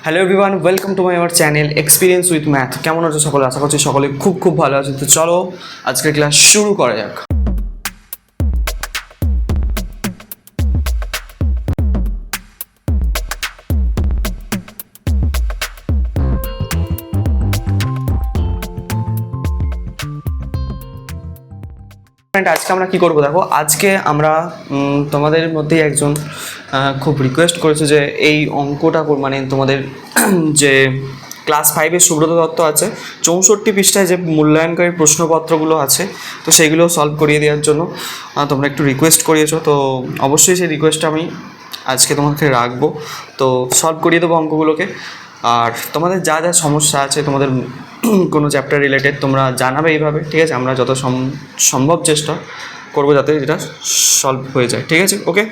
Hello everyone, welcome to my our channel experience with math. কেমন আছো সকলে? আশা করছি সকলে খুব খুব ভালো আছে। তো চলো আজকের ক্লাস শুরু করা যাক। আজকে আমরা কি করব দেখো, আজকে আমরা তোমাদের মধ্যেই একজন খুব রিকোয়েস্ট করেছে যে এই অঙ্কটা মানে তোমাদের যে ক্লাস 5-এর সুব্রত দত্ত আছে 64 পৃষ্ঠায় যে মূল্যায়নকারী প্রশ্নপত্রগুলো আছে, তো সেইগুলো সলভ করিয়ে দেওয়ার জন্য তোমরা একটু রিকোয়েস্ট করিয়েছো। তো অবশ্যই সেই রিকোয়েস্টটা আমি আজকে তোমাকে রাখবো, তো সলভ করিয়ে দেবো অঙ্কগুলোকে। আর তোমাদের যা যা সমস্যা আছে, তোমাদের কোনো চ্যাপ্টার রিলেটেড তোমরা জানাবে এইভাবে, ঠিক আছে? আমরা যত সম্ভব চেষ্টা করবো যাতে এটা সলভ হয়ে যায়, ঠিক আছে? ওকে,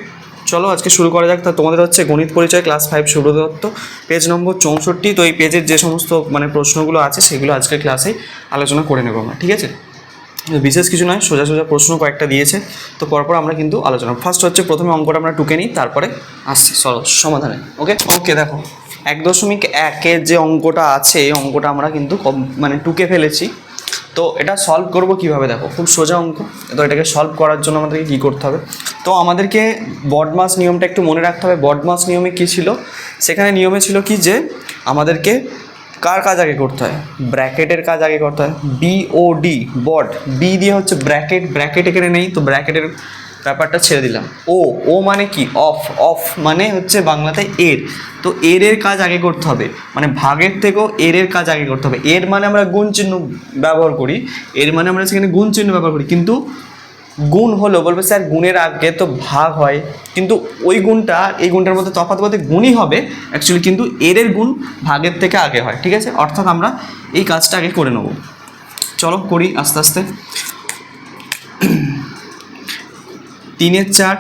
চলো আজকে শুরু করা যাক। তা তোমাদের হচ্ছে গণিত পরিচয় ক্লাস 5 সুব্রত দত্ত, পেজ নম্বর 64। তো এই পেজের যে সমস্ত প্রশ্নগুলো আছে সেগুলো আজকের ক্লাসেই আলোচনা করে নেবো আমরা, ঠিক আছে? বিশেষ কিছু নয়, সোজা সোজা প্রশ্ন কয়েকটা দিয়েছে, তো পরপর আমরা কিন্তু আলোচনা। ফার্স্ট হচ্ছে প্রথমে অঙ্কটা আমরা টুকে নিই, তারপরে আসছি সমাধানে। ওকে দেখো, 1.1-এর যে অঙ্কটা আছে এই অঙ্কটা আমরা কিন্তু টুকে ফেলেছি। তো এটা সলভ করব কিভাবে দেখো, খুব সোজা অঙ্ক। তো এটাকে সলভ করার জন্য আমাদেরকে কী করতে হবে, তো আমাদেরকে বডমাস নিয়মটা একটু মনে রাখতে হবে। বডমাস নিয়মে কী ছিল, সেখানে নিয়মে ছিল কি যে আমাদেরকে কার কাজ আগে করতে হয়, ব্র্যাকেটের কাজ আগে করতে হয়। BOD বড, বি দিয়ে হচ্ছে ব্র্যাকেট এখানে নেই, তো ব্র্যাকেটের ব্যাপারটা ছেড়ে দিলাম। ও মানে কি, অফ মানে হচ্ছে বাংলাতে এর। তো এর কাজ আগে করতে হবে, মানে ভাগের থেকেও এর কাজ আগে করতে হবে। এর মানে আমরা গুণ চিহ্ন ব্যবহার করি, আমরা সেখানে গুণ চিহ্ন ব্যবহার করি, কিন্তু গুণ হলো বলবে স্যার গুণের আগে তো ভাগ হয়, কিন্তু ওই গুণটা এই গুণটার মধ্যে তফাৎ বলতে গুণই হবে অ্যাকচুয়ালি, কিন্তু এর গুণ ভাগের থেকে আগে হয়, ঠিক আছে? অর্থাৎ আমরা এই কাজটা আগে করে নেব। চলো করি আস্তে আস্তে। 3/4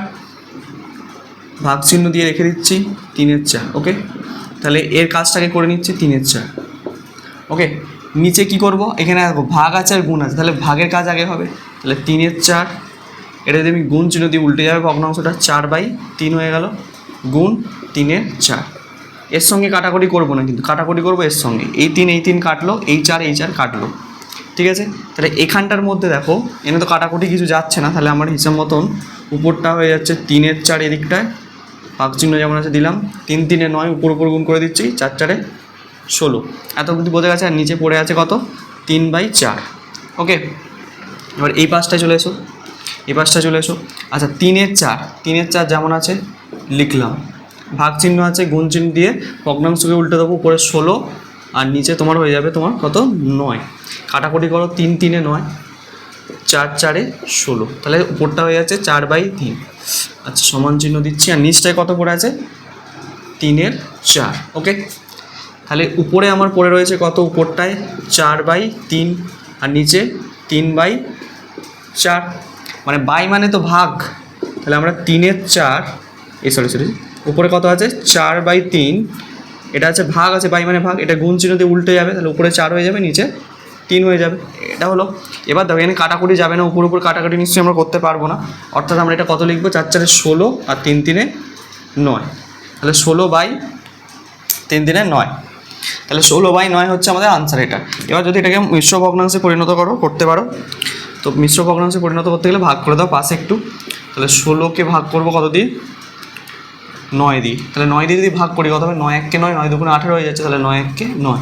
ভাগ চিহ্ন দিয়ে রেখে দিচ্ছি 3/4। ওকে, তাহলে এর কাজটাকে করে নিচ্ছি 3/4। ওকে, নিচে কি করব, এখানে দেখো ভাগ আছে আর গুণ আছে, তাহলে ভাগের কাজ আগে হবে। তাহলে 3/4, এটা যদি আমি গুণ চিহ্ন দিয়ে উল্টে যাবে ভগ্নাংশটা, 4/3 হয়ে গেল, গুণ 3/4। এর সঙ্গে কাটাকুটি করবো না, কিন্তু কাটাকুটি করবো এর সঙ্গে। এই 3 কাটলো, এই 4 কাটলো, ঠিক আছে? তাহলে এখানটার মধ্যে দেখো এনে তো কাটাকুটি কিছু যাচ্ছে না, তাহলে আমার হিসাব মতন উপরটা হয়ে যাচ্ছে 3/4, এদিকটায় ভাগ চিহ্ন যেমন আছে দিলাম, 3 9, উপর গুণ করে দিচ্ছি, 4 16। এত কিন্তু বোঝা গেছে। আর নিচে পড়ে আছে কত, 3/4। ওকে, এবার এই পাশটায় চলে এসো, আচ্ছা 3/4 যেমন আছে লিখলাম, ভাগ চিহ্ন আছে, গুণ চিহ্ন দিয়ে ভগ্নাংশকে উল্টে দেবো, উপরে 16 আর নিচে তোমার হয়ে যাবে তোমার কত, 9। কাটাকুটি করো, 3 9, 4 16, তাহলে উপরটা হয়ে যাচ্ছে 4/3। আচ্ছা সমান চিহ্ন দিচ্ছি, আর নিচটায় কত পড়ে আছে, 3/4। ওকে, তাহলে উপরে আমার পড়ে রয়েছে কত, উপরটায় 4/3 আর নিচে 3/4, মানে বাই মানে তো ভাগ। তাহলে আমরা 3/4, সরি উপরে কত আছে 4/3, এটা আছে ভাগ আছে, বাই মানে ভাগ, এটা গুণ চিহ্ন দিয়ে উল্টে যাবে, তাহলে উপরে 4 হয়ে যাবে, নিচে 3 হয়ে যাবে। এটা হলো। এবার দেখো এখানে কাটাকুটি যাবে না, উপর কাটাকুটি নিশ্চয়ই আমরা করতে পারবো না, অর্থাৎ আমরা এটা কত লিখবো, 4 16 আর 3 9, তাহলে 16/3 9, তাহলে 16/9 হচ্ছে আমাদের আনসার এটা। এবার যদি এটাকে মিশ্র ভগ্নাংশে পরিণত করতে পারো, তো মিশ্র ভগ্নাংশে পরিণত করতে গেলে ভাগ করে দাও পাশে একটু। তাহলে 16কে ভাগ করবো কত দিয়ে, 9 দিই। তাহলে 9 দিয়ে যদি ভাগ করি কত হবে, 9 1 9, 9 2 18 হয়ে যাচ্ছে। তাহলে 9 1 9,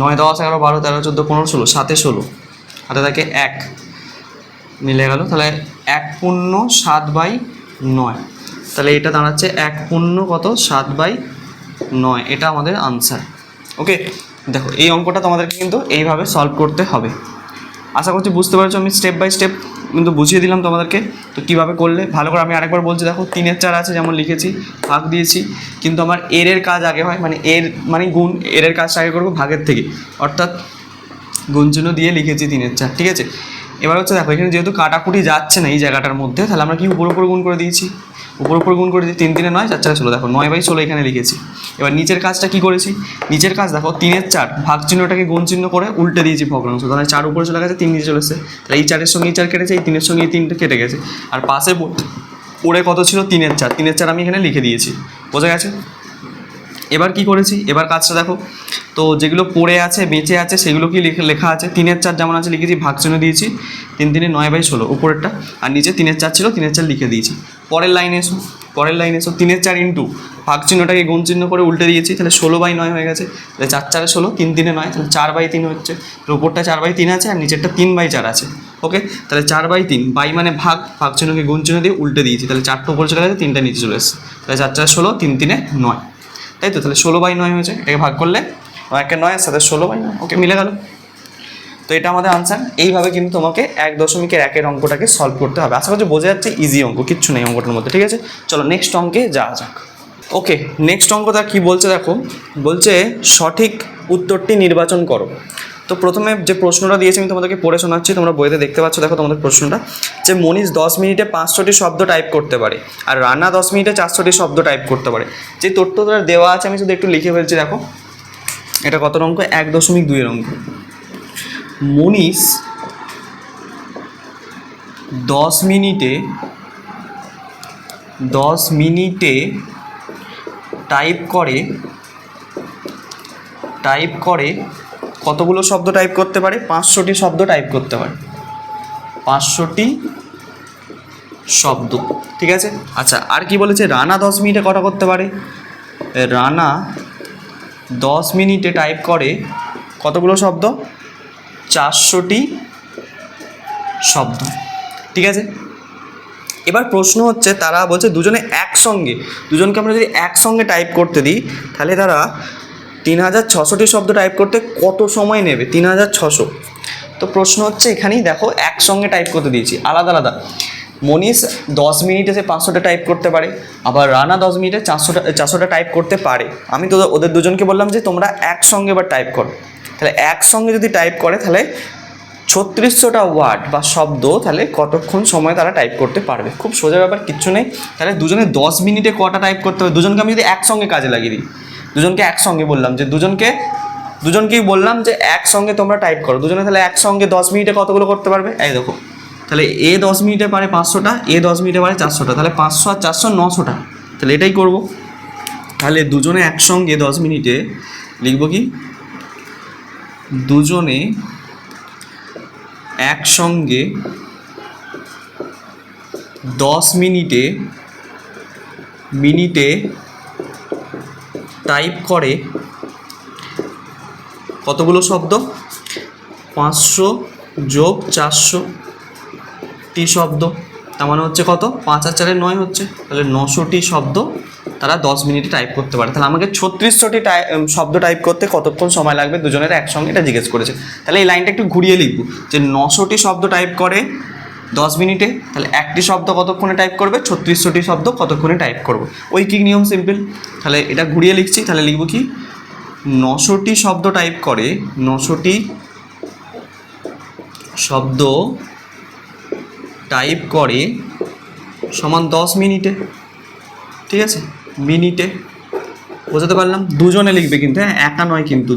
9 10 11 12 13 14 15 16, 7 16, হাতে থাকে 1 মিলে গেল। তাহলে 1/7/9, তাহলে এটা দাঁড়াচ্ছে 1 কত 7/9, এটা আমাদের আনসার। ওকে, দেখো এই অঙ্কটা তোমাদেরকে কিন্তু এইভাবে সলভ করতে হবে। আশা করছি বুঝতে পারছো, আমি স্টেপ বাই স্টেপ কিন্তু বুঝিয়ে দিলাম তোমাদেরকে। তো কীভাবে করলে ভালো করে আমি আরেকবার বলছি, দেখো 3/4 আছে যেমন লিখেছি, ভাগ দিয়েছি, কিন্তু আমার এর কাজ আগে হয়, মানে মানে গুণ, এর কাজটা আগে করবো ভাগের থেকে, অর্থাৎ গুণ চিহ্ন দিয়ে লিখেছি 3/4, ঠিক আছে? এবার হচ্ছে দেখো এখানে যেহেতু কাটাকুটি যাচ্ছে না এই জায়গাটার মধ্যে, তাহলে আমরা কি উপর গুণ করে দিয়েছি, উপর গুণ করে দিই, 3 9, 4 16, দেখো 9/16 এখানে লিখেছি। এবার নিচের কাজটা কি করেছি, নিচের কাজ দেখো 3/4 ভাগ চিহ্নটাকে গুণ চিহ্ন করে উল্টে দিয়েছি ভগ্নাংশ, তাহলে 4 উপরে চলে গেছে, 3 নিচে চলে এসেছে, তাহলে এই 4-এর সঙ্গে এই 4 কেটেছে, এই 3-এর সঙ্গে এই 3 কেটে গেছে, আর পাশে পড়ে কত ছিল 3/4, আমি এখানে লিখে দিয়েছি। বোঝা গেছে? এবার কি করেছি, এবার কাজটা দেখো। তো যেগুলো পড়ে আছে বেঁচে আছে সেগুলো কি লেখা আছে, 3/4 যেমন আছে লিখেছি, ভাগ চিহ্ন দিয়েছি, 3 3 9/16 উপরেরটা, আর নিচে 3/4 ছিল 3/4 লিখে দিয়েছি। পরের লাইনে এসো, 3/4 ইন্টু ভাগ চিহ্নটাকে গুণ চিহ্ন করে উল্টে দিয়েছি, তাহলে 16/9 হয়ে গেছে। তাহলে 4 4 16, 3 3 9, তাহলে 4/3 হচ্ছে। উপরটা 4/3 আছে আর নিচেরটা 3/4 আছে। ওকে, তাহলে 4/3, বাই মানে ভাগ, ভাগ চিহ্নকে গুণ চিহ্ন দিয়ে উল্টে দিয়েছি, তাহলে 4টা উপরে চলে গেছে, 3টা নিচে চলে এসেছে। তাহলে 4 4 16, 3 3 9, তাই তো। তাহলে 16/9 হয়েছে, এটাকে ভাগ করলে 9 সাথে 16/9, ওকে মিলে গেল। তো এটা আমাদের আনসার। এইভাবে কিন্তু তোমাকে 1.1 অঙ্কটাকে সলভ করতে হবে। আশা করছি বোঝা যাচ্ছে, ইজি অঙ্ক, কিচ্ছু নেই অঙ্কটার মধ্যে, ঠিক আছে। চলো নেক্সট অঙ্কে যাওয়া যাক। ওকে, নেক্সট অঙ্কটা কি বলছে দেখো, বলছে সঠিক উত্তরটি নির্বাচন করো। তো প্রথমে যে প্রশ্নটা দিয়েছি আমি তোমাদেরকে পড়ে শোনাচ্ছি, তোমরা বইতে দেখতে পাচ্ছ, দেখো তোমাদের প্রশ্নটা, যে মনীষ 10 মিনিটে 500টি শব্দ টাইপ করতে পারে আর রানা 10 মিনিটে 400টি শব্দ টাইপ করতে পারে। যে তথ্যটা দেওয়া আছে আমি শুধু একটু লিখে ফেলছি, দেখো এটা কত অঙ্ক, 1.2 অঙ্ক। মনীষ 10 মিনিটে টাইপ করে কতগুলো শব্দ টাইপ করতে পারে, 500টি শব্দ টাইপ করতে পারে, 500টি শব্দ, ঠিক আছে। আচ্ছা, আর কি বলেছে, রানা 10 মিনিটে কটা করতে পারে, রানা 10 মিনিটে টাইপ করে কতগুলো শব্দ, 400টি শব্দ, ঠিক আছে। এবার প্রশ্ন হচ্ছে, তারা বলছে দুজনকে আমরা যদি একসঙ্গে টাইপ করতে দিই, তাহলে তারা 3600টি শব্দ টাইপ করতে কত সময় নেবে, 3600। তো প্রশ্ন হচ্ছে এখানেই দেখো, একসঙ্গে টাইপ করতে দিয়েছি, আলাদা আলাদা। মনীষ 10 মিনিটে সে 500টা টাইপ করতে পারে, আবার রানা 10 মিনিটে 400টা টাইপ করতে পারে। আমি তো ওদের দুজনকে বললাম যে তোমরা একসঙ্গে এবার টাইপ করো। তাহলে একসঙ্গে যদি টাইপ করে, তাহলে 3600টা ওয়ার্ড বা শব্দ, তাহলে কতক্ষণ সময় তারা টাইপ করতে পারবে। খুব সোজা ব্যাপার, কিচ্ছু নেই। তাহলে দুজনে 10 মিনিটে কটা টাইপ করতে হবে, দুজনকে আমি যদি একসঙ্গে কাজে লাগিয়ে দিই, দুজনকে একসঙ্গে বললাম যে দুজনকেই বললাম যে একসঙ্গে তোমরা টাইপ করো, দুজনে তাহলে একসঙ্গে 10 মিনিটে কতগুলো করতে পারবে, এই দেখো। তাহলে এ 10 মিনিটে পারে 500টা, এ 10 মিনিটে পারে 400টা, তাহলে 500 আর 400 900টা। তাহলে এটাই করব। তাহলে দুজনে একসঙ্গে 10 মিনিটে লিখব কি, দুজনে একসঙ্গে 10 মিনিটে টাইপ করে কতগুলো শব্দ, 500 যোগ 400টি শব্দ। তার মানে হচ্ছে কত, 5 আর 4 9 হচ্ছে, তাহলে 900টি শব্দ তারা 10 মিনিটে টাইপ করতে পারে। তাহলে আমাকে 3600টি শব্দ টাইপ করতে কতক্ষণ সময় লাগবে দুজনের একসঙ্গে, এটা জিজ্ঞেস করেছে। তাহলে এই লাইনটা একটু ঘুরিয়ে লিখবো, যে 900টি শব্দ টাইপ করে 10 মিনিটে, তাহলে একটি শব্দ কতক্ষণে টাইপ করবে, 3600টি শব্দ কতক্ষণে টাইপ করবে। ওই কি নিয়ম, সিম্পল। তাহলে এটা ঘুরিয়ে লিখছি, তাহলে লিখবো কি, 900টি শব্দ টাইপ করে, 900টি শব্দ টাইপ করে সমান 10 মিনিটে, ঠিক আছে, মিনিটে। বোঝাতে পারলাম? দুজনে লিখবে কিন্তু, হ্যাঁ, একা নয় কিন্তু,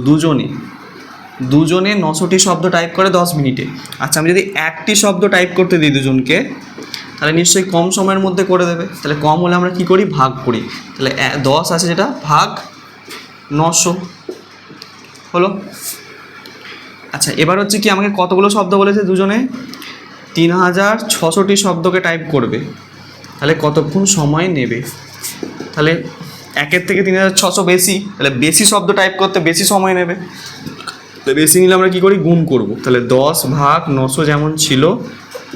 দুজনে 900টি শব্দ টাইপ করে 10 মিনিটে। আচ্ছা, আমি যদি একটি শব্দ টাইপ করতে দিই দুজনকে, তাহলে নিশ্চয়ই কম সময়ের মধ্যে করে দেবে। তাহলে কম হলে আমরা কি করি, ভাগ করি। তাহলে 10 আছে যেটা, ভাগ 900 হলো। আচ্ছা, এবার হচ্ছে কি, আমাকে কতগুলো শব্দ বলেছে, দুজনে 3600টি শব্দকে টাইপ করবে, তাহলে কতক্ষণ সময় নেবে। তাহলে একের থেকে 3600 বেশি, তাহলে বেশি শব্দ টাইপ করতে বেশি সময় নেবে। তাহলে বেশি নিলে আমরা কী করি, গুণ করব। তাহলে 10 ভাগ 900 যেমন ছিল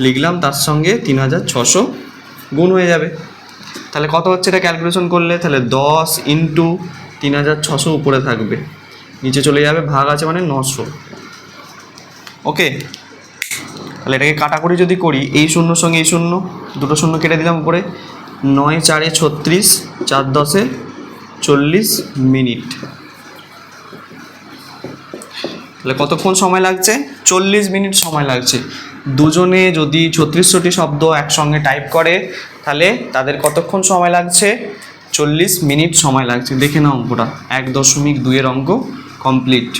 লিখলাম, তার সঙ্গে 3600 গুণ হয়ে যাবে। তাহলে কত হচ্ছে এটা ক্যালকুলেশন করলে, তাহলে 10 ইন্টু 3600 উপরে থাকবে, নিচে চলে যাবে, ভাগ আছে মানে 900। ওকে, তাহলে এটাকে কাটাকুটি যদি করি, এই শূন্যর সঙ্গে এই শূন্য, দুটো শূন্য কেটে দিলাম উপরে, 9 4 36, 4 10 40 মিনিট। তাহলে কতক্ষণ সময় লাগছে, 40 মিনিট সময় লাগছে। দুজনে যদি 3600টি শব্দ একসঙ্গে টাইপ করে, তাহলে তাদের কতক্ষণ সময় লাগছে, 40 মিনিট সময় লাগছে। দেখে নাও অঙ্কটা, 1.2 অঙ্ক কমপ্লিট।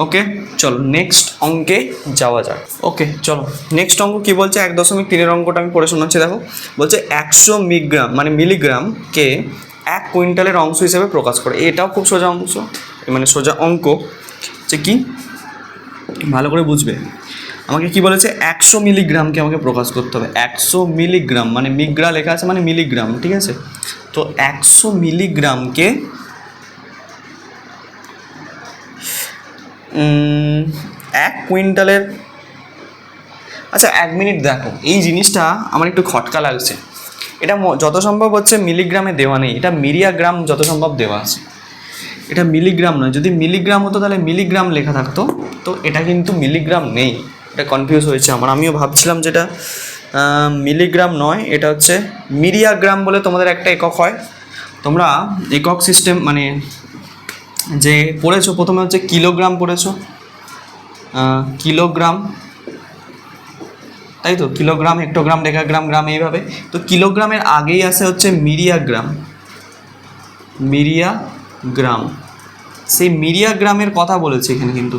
ওকে, চলো নেক্সট অঙ্কে যাওয়া যাক। ওকে, চলো নেক্সট অঙ্ক কি বলছে, 1.3 অঙ্কটা আমি পড়ে শোনাচ্ছি। দেখো বলছে 100 মিলিগ্রাম মানে মিলিগ্রামকে 1 কুইন্টালের অংশ হিসেবে প্রকাশ করে। এটাও খুব সোজা অংশ, মানে সোজা অঙ্ক, যে কি ভালো করে বুঝবে। আমাকে কি বলেছে, 100 মিলিগ্রামকে আমাকে প্রকাশ করতে হবে। 100 মিলিগ্রাম মানে মিগ্রা লেখা আছে মানে মিলিগ্রাম, ঠিক আছে। তো 100 মিলিগ্রামকে 1 কুইন্টালের, আচ্ছা 1 মিনিট দেখো, এই জিনিসটা আমার একটু খটকা লাগছে। এটা যত সম্ভব হচ্ছে মিলিগ্রামে দেওয়া নেই, এটা মিলিয়াগ্রাম যত সম্ভব দেওয়া আছে। এটা মিলিগ্রাম নয়, যদি মিলিগ্রাম হতো তাহলে মিলিগ্রাম লেখা থাকতো, তো এটা কিন্তু মিলিগ্রাম নেই। এটা কনফিউজ হয়েছে আমার, আমিও ভাবছিলাম যেটা মিলিগ্রাম নয়, এটা হচ্ছে মিরিয়াগ্রাম বলে তোমাদের একটা একক হয়। তোমরা একক সিস্টেম মানে যে পড়েছো, প্রথমে হচ্ছে কিলোগ্রাম পড়েছো, কিলোগ্রাম, তাই তো, কিলোগ্রাম, হেক্টোগ্রাম, ডেকাগ্রাম, গ্রাম, এইভাবে। তো কিলোগ্রামের আগেই আসে হচ্ছে মিরিয়াগ্রাম, মিরিয়াগ্রাম। সেই মিরিয়াগ্রামের কথা বলেছে এখানে, কিন্তু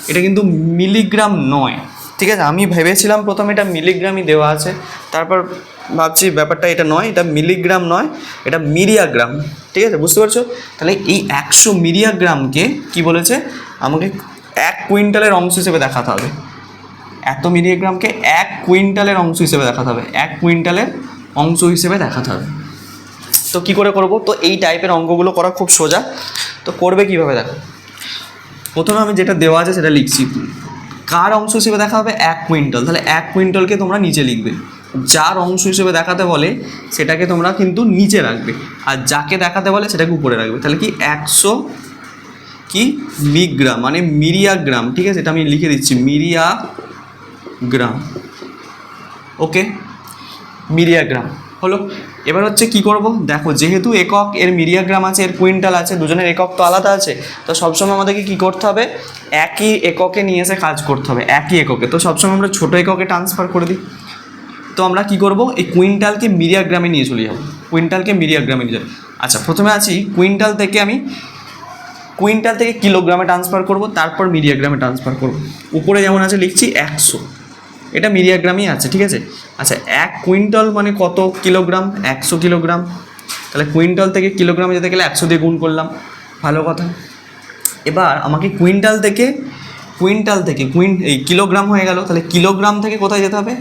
এটা কিন্তু মিলিগ্রাম নয়, ঠিক আছে। আমি ভেবেছিলাম প্রথমে এটা মিলিগ্রামই দেওয়া আছে, তারপর ভাবছি ব্যাপারটা এটা নয়, এটা মিলিগ্রাম নয়, এটা মিরিয়াগ্রাম, ঠিক আছে, বুঝতে পারছো। তাহলে এই 100 মিরিয়াগ্রামকে কি বলেছে, আমাকে 1 কুইন্টালের অংশ হিসেবে দেখাতে হবে। এত মিলিগ্রামকে 1 কুইন্টালের অংশ হিসেবে দেখাতে হবে, 1 কুইন্টালের অংশ হিসেবে দেখাতে হবে। তো কী করে করবো, তো এই টাইপের অঙ্কগুলো করা খুব সোজা। তো করবে কীভাবে দেখো, প্রথমে আমি যেটা দেওয়া আছে সেটা লিখছি। কার অংশ হিসেবে দেখা হবে, 1 কুইন্টাল, তাহলে 1 কুইন্টালকে তোমরা নিচে লিখবে। যার অংশ হিসেবে দেখাতে বলে সেটাকে তোমরা কিন্তু নিচে রাখবে, আর যাকে দেখাতে বলে সেটাকে উপরে রাখবে। তাহলে কি 100 কি মিগ্রাম মানে মিরিয়াগ্রাম, ঠিক আছে, এটা আমি লিখে দিচ্ছি মিরিয়াগ্রাম, ওকে, মিরিয়াগ্রাম হলো। এবার হচ্ছে কি করব, দেখো যেহেতু একক এর মিরিয়াগ্রাম আছে, এর কুইন্টাল আছে, দুজনের একক তো আলাদা আছে, তো সবসময় আমাদেরকে কী করতে হবে, একই এককে নিয়ে এসে কাজ করতে হবে, একই এককে। তো সবসময় আমরা ছোটো এককে ট্রান্সফার করে দিই। তো আমরা কি করব, এই কুইন্টালকে মিরিয়াগ্রামে নিয়ে চলে যাব, কুইন্টালকে মিরিয়াগ্রামে নিয়ে যাব। আচ্ছা, প্রথমে আছি কুইন্টাল থেকে কিলোগ্রামে ট্রান্সফার করব, তারপর মিরিয়াগ্রামে ট্রান্সফার করব। উপরে যেমন আছে লিখছি 100, এটা মিরিয়াগ্রামই আছে, ঠিক আছে। আচ্ছা, 1 কুইন্টাল মানে কত কিলোগ্রাম, 100 কিলোগ্রাম। তাহলে কুইন্টাল থেকে কিলোগ্রামে যেতে গেলে 100 দিয়ে গুণ করলাম, ভালো কথা। এবার আমাকে কুইন্টাল থেকে এই কিলোগ্রাম হয়ে গেল, তাহলে কিলোগ্রাম থেকে কোথায় যেতে হবে,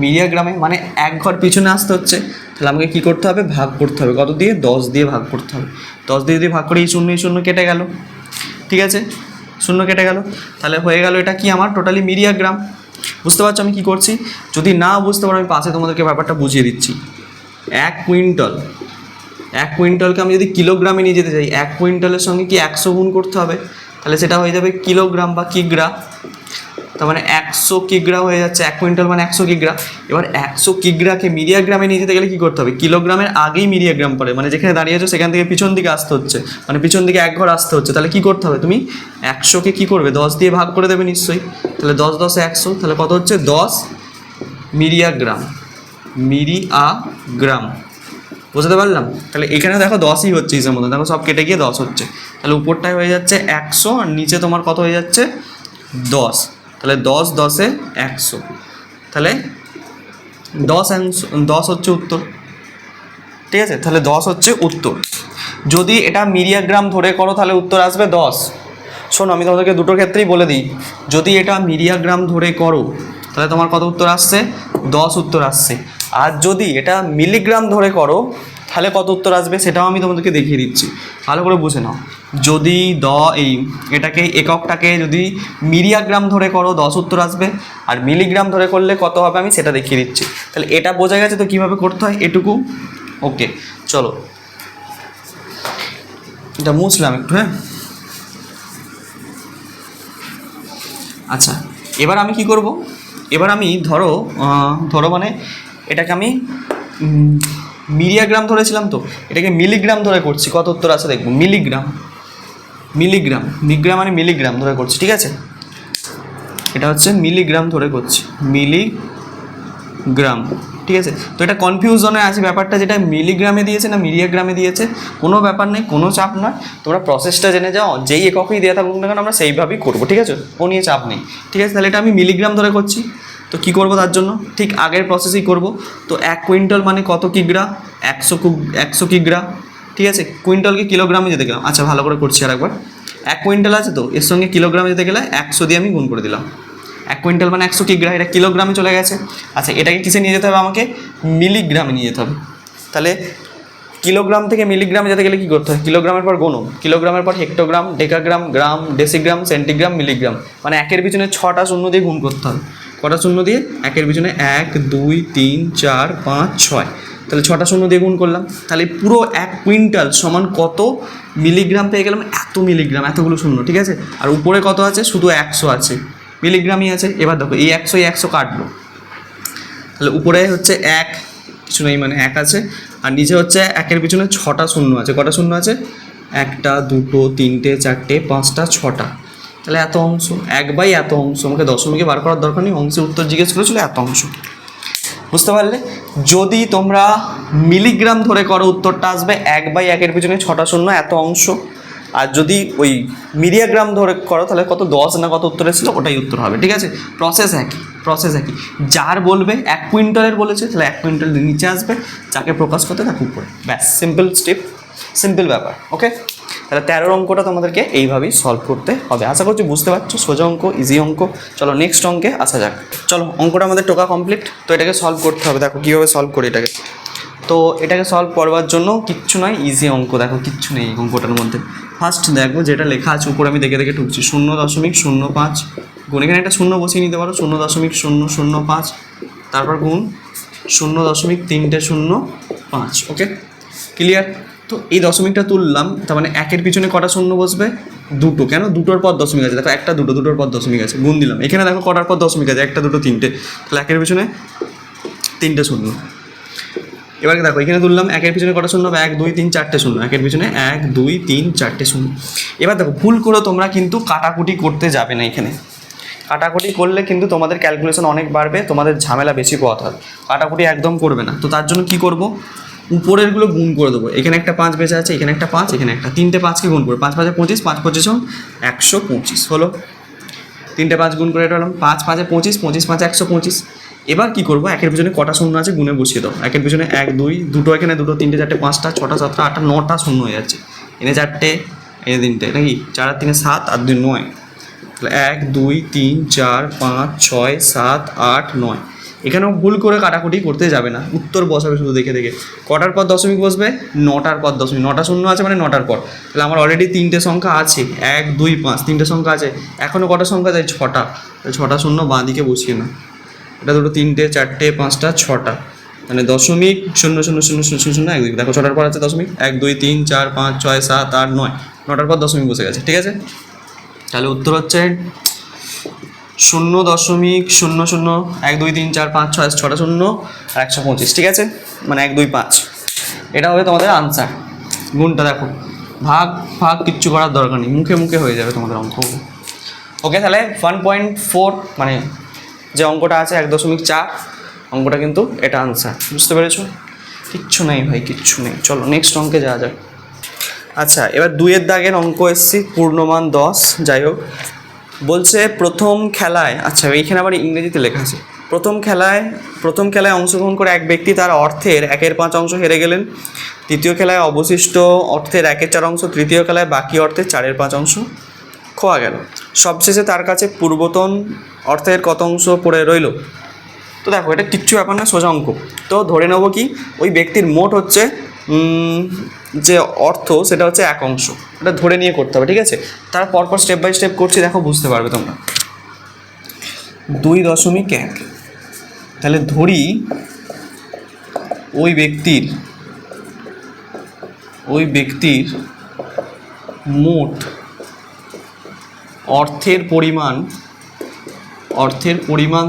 মিরিয়াগ্রামে, মানে 1 ঘর পিছনে আসতে হচ্ছে। তাহলে আমাকে কী করতে হবে, ভাগ করতে হবে, কত দিয়ে, 10 দিয়ে ভাগ করতে হবে। 10 দিয়ে যদি ভাগ করে এই শূন্য কেটে গেল, ঠিক আছে, শূন্য কেটে গেল, তাহলে হয়ে গেল এটা কি আমার টোটালি মিরিয়াগ্রাম। বুঝতে পারছো আমি কী করছি, যদি না বুঝতে পারো আমি পাশে তোমাদেরকে ব্যাপারটা বুঝিয়ে দিচ্ছি। 1 কুইন্টালকে আমি যদি কিলোগ্রামে নিয়ে যেতে চাই, 1 কুইন্টালের সঙ্গে কি 100 গুণ করতে হবে, তাহলে সেটা হয়ে যাবে কিলোগ্রাম বা কিগ্রা। তার মানে 100 কিগ্রা হয়ে যাচ্ছে, 1 কুইন্টাল মানে 100 কিগ্রা। এবার 100 কিগ্রাকে মিরিয়াগ্রামে নিয়ে যেতে গেলে কী করতে হবে, কিলোগ্রামের আগেই মিরিয়াগ্রাম পড়ে, মানে যেখানে দাঁড়িয়ে আছো সেখান থেকে পিছন দিকে আসতে হচ্ছে, মানে পিছন দিকে 1 ঘর আসতে হচ্ছে। তাহলে কী করতে হবে, তুমি 100কে কী করবে, 10 দিয়ে ভাগ করে দেবে নিশ্চয়ই। তাহলে 10 10 100, তাহলে কত হচ্ছে, 10 মিরিয়াগ্রাম, বুঝতে পারলাম। তাহলে এখানে দেখো 10ই হচ্ছে হিসেবে মতো, দেখো সব কেটে গিয়ে 10 হচ্ছে। তাহলে উপরটায় হয়ে যাচ্ছে 100, আর নিচে তোমার কত হয়ে যাচ্ছে, 10। তাহলে 10 10 100, তাহলে 10 হচ্ছে উত্তর, ঠিক আছে। তাহলে 10 হচ্ছে উত্তর। যদি এটা মিরিয়াগ্রাম ধরে করো তাহলে উত্তর আসবে 10। শোনো, আমি তোমাদেরকে দুটোর ক্ষেত্রেই বলে দিই, যদি এটা মিরিয়াগ্রাম ধরে করো তাহলে তোমার কত উত্তর আসছে, 10 উত্তর আসছে। আর যদি এটা মিলিগ্রাম ধরে করো তাহলে কত উত্তর আসবে সেটাও আমি তোমাদেরকে দেখিয়ে দিচ্ছি, ভালো করে বুঝে নাও। যদি এককটাকে যদি মিরিয়াগ্রাম ধরে করো 10 উত্তর আসবে, আর মিলিগ্রাম ধরে করলে কত হবে আমি সেটা দেখিয়ে দিচ্ছি। তাহলে এটা বোঝা গেছে তো কীভাবে করতে হয়, এটুকু ওকে। চলো এটা মুছলাম একটু, হ্যাঁ। আচ্ছা, এবার আমি কি করব, এবার আমি ধরো মানে এটাকে আমি মিরিয়াগ্রাম ধরেছিলাম, তো এটাকে মিলিগ্রাম ধরে করছি, কত উত্তর আছে দেখবো। মিগ্রাম মানে মিলিগ্রাম ধরে করছি, ঠিক আছে। এটা হচ্ছে মিলিগ্রাম ধরে করছি, মিলিগ্রাম, ঠিক আছে। তো এটা কনফিউশনে আছে ব্যাপারটা, যেটা মিলিগ্রামে দিয়েছে না মিরিয়াগ্রামে দিয়েছে, কোনো ব্যাপার নেই, কোনো চাপ নয়, তোমরা প্রসেসটা জেনে যাও, যেই এককেই দেওয়া থাকুক না কেন আমরা সেইভাবেই করবো, ঠিক আছে, ও নিয়ে চাপ নেই, ঠিক আছে। তাহলে এটা আমি মিলিগ্রাম ধরে করছি, তো কী করবো তার জন্য ঠিক আগের প্রসেসই করব। তো 1 কুইন্টাল মানে কত কিগ্রা, 100 কিগ্রা, ঠিক আছে, কুইন্টালকে কিলোগ্রামে যেতে গেলাম, আচ্ছা ভালো করে করছি আর একবার। 1 কুইন্টাল আছে তো, এর সঙ্গে কিলোগ্রামে যেতে গেলে 100 দিয়ে আমি গুণ করে দিলাম। 1 কুইন্টাল মানে 100 কিগ্রা, এটা কিলোগ্রামে চলে গেছে। আচ্ছা এটাকে কিসে নিয়ে যেতে হবে, আমাকে মিলিগ্রামে নিয়ে যেতে হবে। তাহলে কিলোগ্রাম থেকে মিলিগ্রামে যেতে গেলে কী করতে হয়, কিলোগ্রামের পর গণন, কিলোগ্রামের পর হেক্টোগ্রাম, ডেকাগ্রাম, গ্রাম, ডেসিগ্রাম, সেন্টিগ্রাম, মিলিগ্রাম, মানে 1-এর পিছনে 6টা শূন্য দিয়ে গুণ করতে হবে। কটা শূন্য দিয়ে, 1-এর পিছনে 1 2 3 4 5 6, তাহলে 6টা শূন্য দিয়ে গুণ করলাম। তাহলে পুরো 1 কুইন্টাল সমান কত মিলিগ্রাম পেয়ে গেলাম, এত মিলিগ্রাম, এতগুলো শূন্য, ঠিক আছে। আর উপরে কত আছে, শুধু 100 আছে, মিলিগ্রামই আছে। এবার দেখো এই 100 কাটলো, তাহলে উপরে হচ্ছে 1 কিছু নেই মানে 1 আছে, আর নিচে হচ্ছে 1-এর পিছনে 6টা শূন্য আছে। কটা শূন্য আছে, 1টা 2টো 3টে 4টে 5টা 6টা, তাহলে এত অংশ, 1/, এত অংশ। আমাকে দশমিকে বার করার দরকার নেই, অংশের উত্তর জিজ্ঞেস করেছিল এত অংশ। বুঝতে পারলে? যদি তোমরা মিলিগ্রাম ধরে করো উত্তরটা আসবে 1/, 1-এর পিছনে 6টা শূন্য, এত অংশ। আর যদি ওই মিলিগ্রাম ধরে করো তাহলে কত 10 না কত উত্তর এসেছিল, ওটাই উত্তর হবে, ঠিক আছে। প্রসেস একই। যার বলবে 1 কুইন্টালের বলেছে, তাহলে 1 কুইন্টাল নিচে আসবে, যাকে প্রকাশ করতে তাকে উপরে, ব্যাস, সিম্পল স্টেপ, সিম্পল ব্যাপার। ওকে, তাহলে 13 অঙ্কটা তোমাদেরকে এইভাবেই সলভ করতে হবে। আশা করছি বুঝতে পারছো, সোজা অঙ্ক, ইজি অঙ্ক। চলো নেক্সট অঙ্কে আসা যাক। চলো অঙ্কটা আমাদের টোকা কমপ্লিট, তো এটাকে সলভ করতে হবে। দেখো কীভাবে সলভ করি এটাকে। তো এটাকে সলভ করবার জন্য কিচ্ছু নয়, ইজি অঙ্ক, দেখো কিচ্ছু নেই এই অঙ্কটার মধ্যে। ফার্স্ট দেখো যেটা লেখা আছে উপরে, আমি দেখে দেখে ঢুকছি, 0.05 গুণ, এখানে একটা শূন্য বসিয়ে নিতে পারো, 0.005, তারপর গুণ 0.305। ওকে, ক্লিয়ার? তো এই দশমিকটা তুললাম, তার মানে 1-এর পিছনে কটা শূন্য বসবে, 2টো। কেন, 2টোর পর দশমিক আছে, দেখো 1টা 2টো, 2টোর পর দশমিক আছে, গুণ দিলাম। এখানে দেখো কটার পর দশমিক আছে, 1টা 2টো 3টে, তাহলে 1-এর পিছনে 3টে শূন্য। এবার দেখো এখানে তুললাম, 1-এর পিছনে কটা শূন্য হবে, 1 2 3 4টে শূন্য, 1-এর পিছনে 1 2 3 4টে শূন্য। এবার দেখো ভুল করে তোমরা কিন্তু কাটাকুটি করতে যাবে না, এখানে কাটাকুটি করলে কিন্তু তোমাদের ক্যালকুলেশন অনেক বাড়বে, তোমাদের ঝামেলা বেশি পথ হবে, কাটাকুটি একদম করবে না। তো তার জন্য কি করব, উপরেরগুলো গুণ করে দেবো। এখানে একটা 5 বেঁচে আছে, এখানে একটা 5, এখানে একটা, 3টে 5কে গুণ করে, 5 5 25, 5 25 125 হলো। 3টে 5 গুণ করে এটা হলাম 5 5 25, 25 5 125। এবার কী করবো, 1-এর পিছনে কটা শূন্য আছে গুণে বসিয়ে দাও। 1-এর পিছনে 1 2, 2টো এখানে, 2টো 3টে 4টে 5টা 6টা 7টা 8টা 9টা শূন্য হয়ে যাচ্ছে। এনে 4টে, এনে 3টে, নাকি 4 আর 3 7 আর 2 9, তাহলে 1 2 3 4 5 6 7 8 9। এখানেও ভুল করে কাটাকুটি করতে যাবে না, উত্তর বসাবে শুধু দেখে দেখে। কটার পর দশমিক বসবে, 9টার পর দশমিক, 9টা শূন্য আছে মানে 9টার পর। তাহলে আমার অলরেডি 3টে সংখ্যা আছে, 1 2 5, 3টে সংখ্যা আছে, এখনও কটা সংখ্যা যায়, 6টা, 6টা শূন্য বাঁ দিকে বসিয়ে না। এটা 2টো 3টে 4টে 5টা 6টা, মানে 0.000000 1 2, দেখো 6টার পর আছে দশমিক, 1 2 3 4 5 6 7 8 9, 9টার পর দশমিক বসে গেছে, ঠিক আছে। তাহলে উত্তর হচ্ছে 0.00 1 2 3 4 5 6 6টা শূন্য আর 125, ঠিক আছে, মানে 1 2 5। এটা হবে তোমাদের আনসার। গুণটা দেখো, ভাগ ভাগ কিচ্ছু করার দরকার নেই, মুখে মুখে হয়ে যাবে তোমাদের অঙ্ক। ওকে, তাহলে 1.4 মানে যে অঙ্কটা আছে 1.4 অঙ্কটা কিন্তু এটা আনসার। বুঝতে পেরেছো? কিচ্ছু নেই ভাই, কিচ্ছু নেই। চলো নেক্সট অঙ্কে যাওয়া যাক। আচ্ছা, এবার 2-এর দাগের অঙ্ক এসছি, পূর্ণমান 10। যাই হোক, বলছে প্রথম খেলায়, আচ্ছা এইখানে আবার ইংরেজিতে লেখা আছে, প্রথম খেলায় অংশগ্রহণ করে এক ব্যক্তি তার অর্থের 1/5 অংশ হেরে গেলেন। দ্বিতীয় খেলায় অবশিষ্ট অর্থের 1/4 অংশ, তৃতীয় খেলায় বাকি অর্থের 4/5 অংশ খোয়া গেল। সবশেষে তার কাছে পূর্বতন অর্থের কত অংশ পড়ে রইল? তো দেখো এটা কিচ্ছু ব্যাপার না, সোজা অঙ্ক। তো ধরে নেবো কি, ওই ব্যক্তির মোট হচ্ছে যে অর্থ সেটা হচ্ছে 1 অংশ, এটা ধরে নিয়ে করতে হবে, ঠিক আছে। তার পরপর স্টেপ বাই স্টেপ করছি, দেখো বুঝতে পারবে তোমরা। 2.1, তাহলে ধরি ওই ব্যক্তির মোট অর্থের পরিমাণ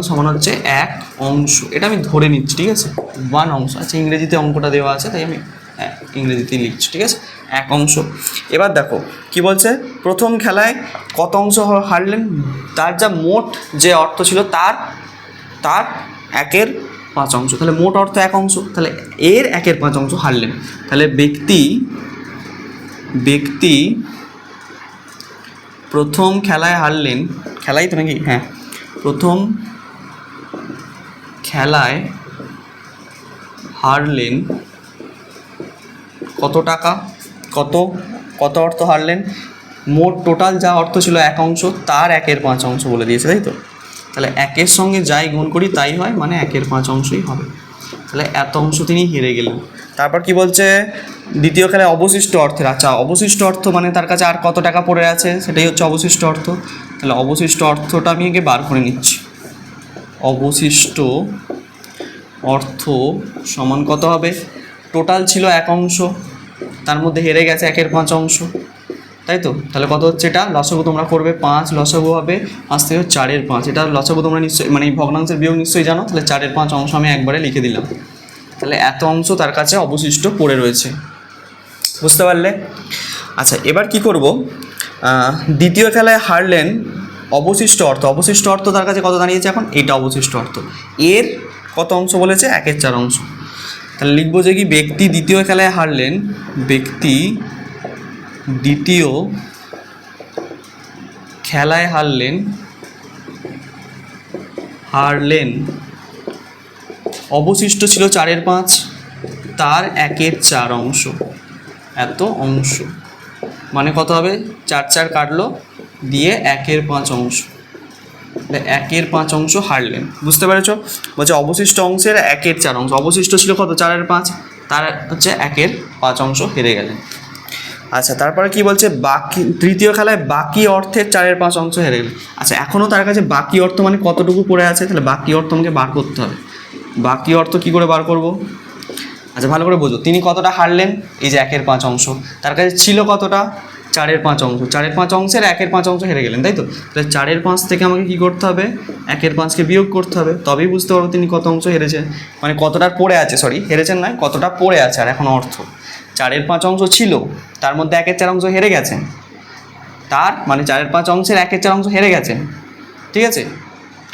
সমান হচ্ছে 1 অংশ। এটা আমি ধরে নিচ্ছি, ঠিক আছে, 1 অংশ। আচ্ছা ইংরেজিতে অঙ্কটা দেওয়া আছে তাই আমি ইংরেজিতেই লিখছি, ঠিক আছে, 1 অংশ। এবার দেখো কি বলছে, প্রথম খেলায় কত অংশ হারলেন, তার যা মোট যে অর্থ ছিল তার 1/5 অংশ, তাহলে মোট অর্থ 1 অংশ, তাহলে এর 1/5 অংশ হারলেন। তাহলে ব্যক্তি প্রথম খেলায় হারলেন, খেলাই তো নাকি, হ্যাঁ, প্রথম খেলায় হারলেন কত টাকা, কত কত অর্থ হারলেন, মোট টোটাল যা অর্থ ছিল 1 অংশ, তার 1/5 অংশ বলে দিয়েছে, তাই তো? তাহলে 1-এর সঙ্গে যাই গুণ করি তাই হয়, মানে 1/5 অংশই হবে। তাহলে এত অংশ তিনি হেরে গেলেন। তারপর কি বলছে, দ্বিতীয় খেলায় অবশিষ্ট অর্থের, আচ্ছা অবশিষ্ট অর্থ মানে তার কাছে আর কত টাকা পড়ে আছে সেটাই হচ্ছে অবশিষ্ট অর্থ। তাহলে অবশিষ্ট অর্থটা আমি আগে বার করে নিচ্ছি। অবশিষ্ট অর্থ সমান কত হবে, টোটাল ছিল 1 অংশ, তার মধ্যে হেরে গেছে 1/5 অংশ, তাই তো? তাহলে কত হচ্ছে, এটা লসাগু তোমরা করবে 5, লসাগু হবে 5 থেকে 4/5, এটা লসাগু তোমরা নিশ্চয়ই মানে ভগ্নাংশের বিয়োগ নিশ্চয়ই জানো। তাহলে 4/5 অংশ আমি একবারে লিখে দিলাম। তাহলে এত অংশ তার কাছে অবশিষ্ট পড়ে রয়েছে, বুঝতে পারলে? আচ্ছা এবার কি করব, দ্বিতীয় খেলায় হারলেন অবশিষ্ট অর্থ, অবশিষ্ট অর্থ তার কাছে কত দাঁড়িয়েছে এখন, এইটা অবশিষ্ট অর্থ, এর কত অংশ বলেছে, 1/4 অংশ। তাহলে লিখবো যে কি, ব্যক্তি দ্বিতীয় খেলায় হারলেন, ব্যক্তি দ্বিতীয় খেলায় হারলেন অবশিষ্ট ছিল 4/5, তার 1/4 অংশ, এত অংশ মানে কত হবে, 4 কাটলো দিয়ে 1/5 অংশ, 1/5 অংশ হারলেন, বুঝতে পেরেছো? বলছে অবশিষ্ট অংশের 1/4 অংশ, অবশিষ্ট ছিল কত 4/5, তার হচ্ছে 1/5 অংশ হেরে গেলেন। আচ্ছা তারপরে কি বলছে, বাকি তৃতীয় খেলায় বাকি অর্থের 4/5 অংশ হেরে গেলেন। আচ্ছা এখনও তার কাছে বাকি অর্থ মানে কতটুকু পড়ে আছে, তাহলে বাকি অর্থ আমাকে বার করতে হবে। বাকি অর্থ কি করে বার করব, আচ্ছা ভালো করে বোঝো, তিনি কতটা হারলেন, এই যে 1/5 অংশ, তার কাছে ছিল কতটা 4/5 অংশ, 4/5 অংশের 1/5 অংশ হেরে গেলেন, তাই তো? তাহলে 4/5 থেকে আমাকে কী করতে হবে, 1/5কে বিয়োগ করতে হবে, তবেই বুঝতে পারবো তিনি কত অংশ হেরেছেন, মানে কতটা পড়ে আছে, সরি হেরেছেন নয়, কতটা পড়ে আছে আর এখন অর্থ। 4/5 অংশ ছিল, তার মধ্যে 1/4 অংশ হেরে গেছেন, তার মানে 4/5 অংশের 1/4 অংশ হেরে গেছেন, ঠিক আছে?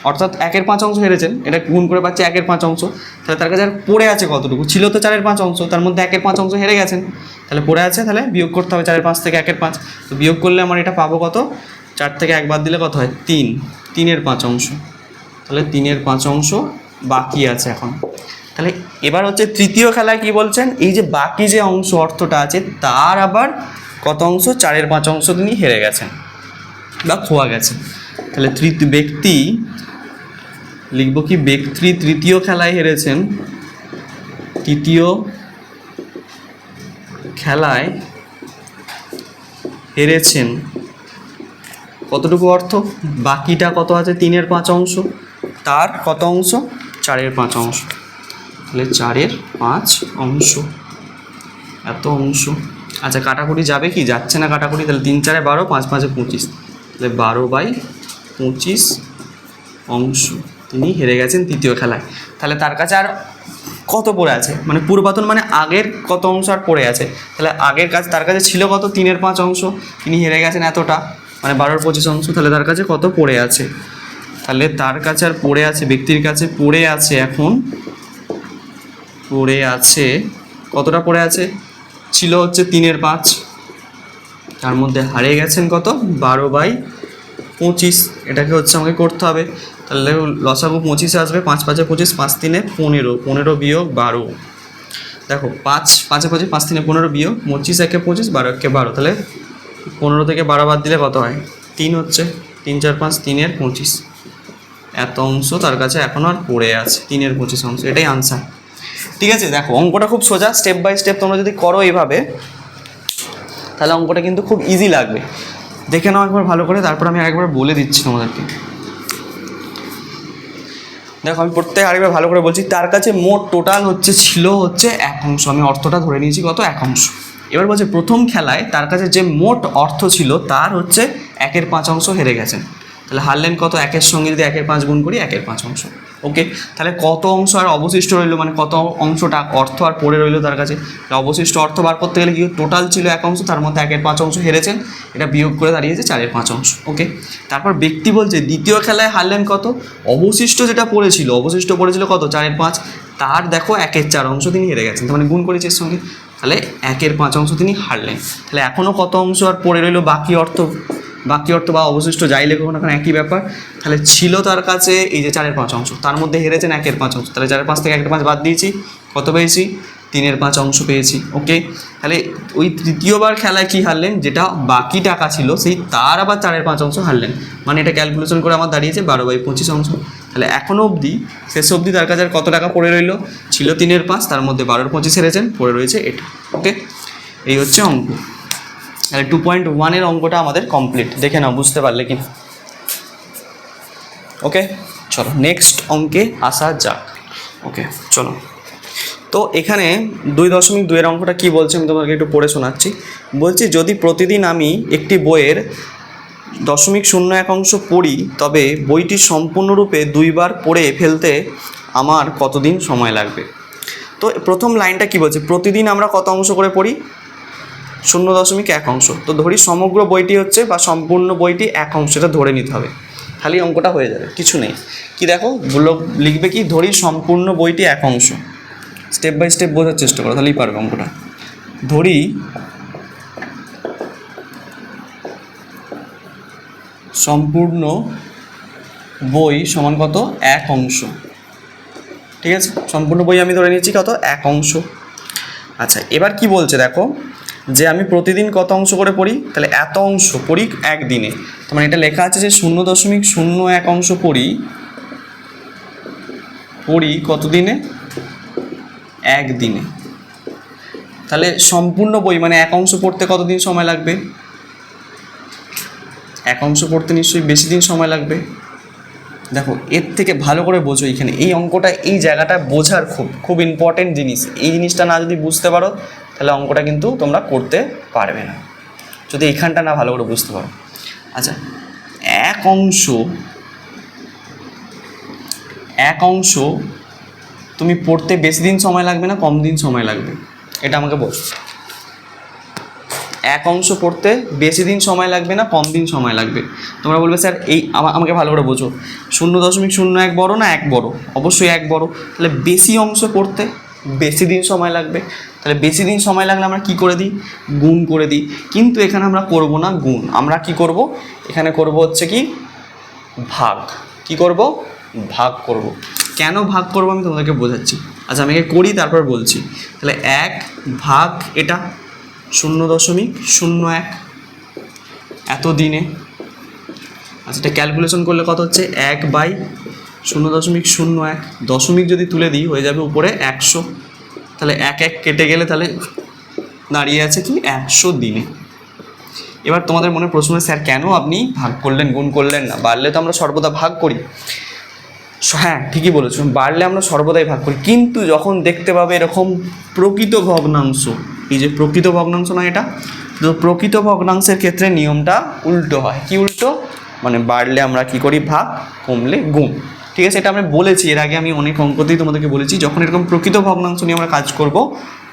অর্থাৎ 1/5 অংশ হেরেছেন, এটা গুণ করে পাচ্ছে 1/5 অংশ। তাহলে তার কাছে আর পড়ে আছে কতটুকু, ছিল তো 4/5 অংশ, তার মধ্যে 1/5 অংশ হেরে গেছেন, তাহলে পড়ে আছে, তাহলে বিয়োগ করতে হবে 4/5 থেকে 1/5। তো বিয়োগ করলে আমার এটা পাবো কত, 4 থেকে 1 বাদ দিলে কত হয়, 3/5 অংশ। তাহলে 3/5 অংশ বাকি আছে এখন। তাহলে এবার হচ্ছে তৃতীয় খেলায় কি বলছেন, এই যে বাকি যে অংশ অর্থটা আছে তার আবার কত অংশ, 4/5 অংশ তিনি হেরে গেছেন বা খোয়া গেছেন। তাহলে ব্যক্তি লিখব কি, ব্যক্তি তৃতীয় খেলায় হেরেছেন, তৃতীয় খেলায় হেরেছেন কতটুকু অর্থ, বাকিটা কত আছে 3/5 অংশ, তার কত অংশ 4/5 অংশ, তাহলে 4/5 অংশ, এত অংশ। আচ্ছা কাটাকুটি যাবে কি, যাচ্ছে না কাটাকুটি, তাহলে 3 4 12, 5 5 25, তাহলে 12/25 অংশ তিনি হেরে গেছেন তৃতীয় খেলায়। তাহলে তার কাছে আর কত পড়ে আছে, মানে পূর্বাতন মানে আগের কত অংশ আর পড়ে আছে, তাহলে আগের কাছে তার কাছে ছিল কত 3/5 অংশ, তিনি হেরে গেছেন এতটা, মানে 12/25 অংশ, তাহলে তার কাছে কত পড়ে আছে, তাহলে তার কাছে আর পড়ে আছে, ব্যক্তির কাছে পড়ে আছে এখন, পড়ে আছে কতটা পড়ে আছে, ছিল হচ্ছে 3/5, তার মধ্যে হারিয়ে গেছেন কত 12/25, এটাকে হচ্ছে আমাকে করতে হবে। তাহলে লসাগু 25 আসবে, 5 5 25, 5 3 15, 15 বিয়োগ 12, দেখো 5 5 5 5 3 15 বিয়োগ 25 1 25, 12 1 12, তাহলে 15 থেকে 12 বাদ দিলে কত হয় 3 হচ্ছে, 3 4 5 3/25, এত অংশ তার কাছে এখন আর পড়ে আছে 3/25 অংশ, এটাই আনসার। ঠিক আছে, দেখো অঙ্কটা খুব সোজা, স্টেপ বাই স্টেপ তোমরা যদি করো এইভাবে তাহলে অঙ্কটা কিন্তু খুব ইজি লাগবে। দেখে নাও একবার ভালো করে, তারপর আমি আরেকবার বলে দিচ্ছি তোমাদেরকে। দেখো আমি প্রত্যেক আরেকবার ভালো করে বলছি, তার কাছে মোট টোটাল ছিল 1 অংশ, আমি অর্থটা ধরে নিয়েছি কত 1 অংশ। এবার বলছে প্রথম খেলায় তার কাছে যে মোট অর্থ ছিল তার 1/5 অংশ হেরে গেছেন, তাহলে হারলেন কত, 1-এর সঙ্গে যদি 1/5 গুণ করি 1/5 অংশ। ওকে, তাহলে কত অংশ আর অবশিষ্ট রইলো, মানে কত অংশটা অর্থ আর পড়ে রইলো তার কাছে, অবশিষ্ট অর্থ বার করতে গেলে কি টোটাল ছিল 1 অংশ, তার মধ্যে 1/5 অংশ হেরেছেন, এটা বিয়োগ করে দাঁড়িয়েছে 4/5 অংশ। ওকে, তারপর ব্যক্তি বলছে দ্বিতীয় খেলায় হারলেন কত, অবশিষ্ট যেটা পড়েছিল, অবশিষ্ট পড়েছিল কত 4/5, তার দেখো 1/4 অংশ তিনি হেরে গেছেন, মানে গুণ করেছে এর সঙ্গে, তাহলে 1/5 অংশ তিনি হারলেন। তাহলে এখনও কত অংশ আর পড়ে রইলো বাকি অর্থ, বাকি অর্থ বা অবশিষ্ট যাই লেখো না কেন একই ব্যাপার। তাহলে ছিল তার কাছে এই যে 4/5 অংশ, তার মধ্যে হেরেছেন 1/5 অংশ, তাহলে 4/5 থেকে 1/5 বাদ দিয়েছি, কত পেয়েছি? 3/5 অংশ পেয়েছি। ওকে, তাহলে ওই তৃতীয়বার খেলায় কি হারলেন, যেটা বাকি টাকা ছিল সেই তার আবার 4/5 অংশ হারলেন, মানে এটা ক্যালকুলেশন করে আমার দাঁড়িয়েছে 12/25 অংশ। তাহলে এখনও অবধি শেষ অবধি তার কাছে আর কত টাকা পড়ে রইল? ছিল 3/5, তার মধ্যে 12/25 হেরেছেন, পড়ে রয়েছে এটা। ওকে, এই হচ্ছে অঙ্ক। তাহলে 2.1 অঙ্কটা আমাদের কমপ্লিট, দেখে নাও বুঝতে পারলে কি না। ওকে, চলো নেক্সট অঙ্কে আসা যাক। ওকে চলো, তো এখানে 2.2 অঙ্কটা কি বলছে আমি তোমাকে একটু পড়ে শোনাচ্ছি। বলছি যদি প্রতিদিন আমি একটি বইয়ের 0.01 অংশ পড়ি তবে বইটি সম্পূর্ণরূপে 2 বার পড়ে ফেলতে আমার কতদিন সময় লাগবে? তো প্রথম লাইনটা কি বলছে, প্রতিদিন আমরা কত অংশ করে পড়ি? 0.1 অংশ। তো ধরি সমগ্র বইটি হচ্ছে বা সম্পূর্ণ বইটি 1 অংশ, এটা ধরে নিতে হবে, খালি অঙ্কটা হয়ে যাবে, কিছু নেই। কি দেখো লিখবে কি, ধরি সম্পূর্ণ বইটি 1 অংশ। স্টেপ বাই স্টেপ বোঝার চেষ্টা করো, তাহলেই পারবে অঙ্কটা। ধরি সম্পূর্ণ বই সমান কত? 1 অংশ। ঠিক আছে, সম্পূর্ণ বই আমি ধরে নিচ্ছি কত? 1 অংশ। আচ্ছা, এবার কি বলছে দেখো, যে আমি প্রতিদিন কত অংশ করে পড়ি, তাহলে এত অংশ পড়ি একদিনে। তো মানে এটা লেখা আছে যে 0.01 অংশ পড়ি কত দিনে? 1 দিনে। তাহলে সম্পূর্ণ বই মানে 1 অংশ পড়তে কতদিন সময় লাগবে? 1 অংশ পড়তে নিশ্চয়ই বেশি দিন সময় লাগবে। দেখো এর থেকে ভালো করে বোঝো, এইখানে এই অঙ্কটা, এই জায়গাটা বোঝার খুব ইম্পর্টেন্ট জিনিস। এই জিনিসটা না যদি বুঝতে পারো তাহলে অঙ্কটা কিন্তু তোমরা করতে পারবে না, যদি এইখানটা না ভালো করে বুঝতে পারো। আচ্ছা, 1 অংশ তুমি পড়তে বেশি দিন সময় লাগবে না কম দিন সময় লাগবে? এটা আমাকে বল। 1 অংশ পড়তে বেশি দিন সময় লাগবে না কম দিন সময় লাগবে? তোমরা বলবে স্যার এই আমাকে ভালো করে বোঝো, 0.01 বড় না 1 বড়? অবশ্যই 1 বড়। তাহলে বেশি অংশ পড়তে বেশি দিন সময় লাগবে, তাহলে বেশি দিন সময় লাগলে আমরা কি করে দিই? গুণ করে দিই। কিন্তু এখানে আমরা করব না গুণ, আমরা কি করব? এখানে করব হচ্ছে কি ভাগ। কি করব? ভাগ করব। কেন ভাগ করব আমি তোমাদেরকে বোঝাচ্ছি। আচ্ছা আমি করি তারপর বলছি। তাহলে 1 ভাগ এটা 0.01 এত দিনে। আচ্ছা এটা ক্যালকুলেশন করলে কত হচ্ছে? 1/0.01, দশমিক যদি তুলে দিই হয়ে যাবে উপরে 100। তাহলে 1 কেটে গেলে তাহলে দাঁড়িয়ে আছে কি 100 দিনে। এবার তোমাদের মনে প্রশ্ন, স্যার কেন আপনি ভাগ করলেন গুণ করলেন না? বাড়লে তো আমরা সর্বদা ভাগ করি। হ্যাঁ ঠিকই বলেছো, বাড়লে আমরা সর্বদাই ভাগ করি, কিন্তু যখন দেখতে পাবে এরকম প্রকৃত ভগ্নাংশ, এই যে প্রকৃত ভগ্নাংশ না এটা, তো প্রকৃত ভগ্নাংশের ক্ষেত্রে নিয়মটা উল্টো হয়। কি উল্টো? মানে বাড়লে আমরা কি করি? ভাগ, কমলে গুণ। ঠিক আছে, এটা আমরা বলেছি এর আগে, আমি অনেক অঙ্কতেই তোমাদেরকে বলেছি, যখন এরকম প্রকৃত ভগ্নাংশ নিয়ে আমরা কাজ করব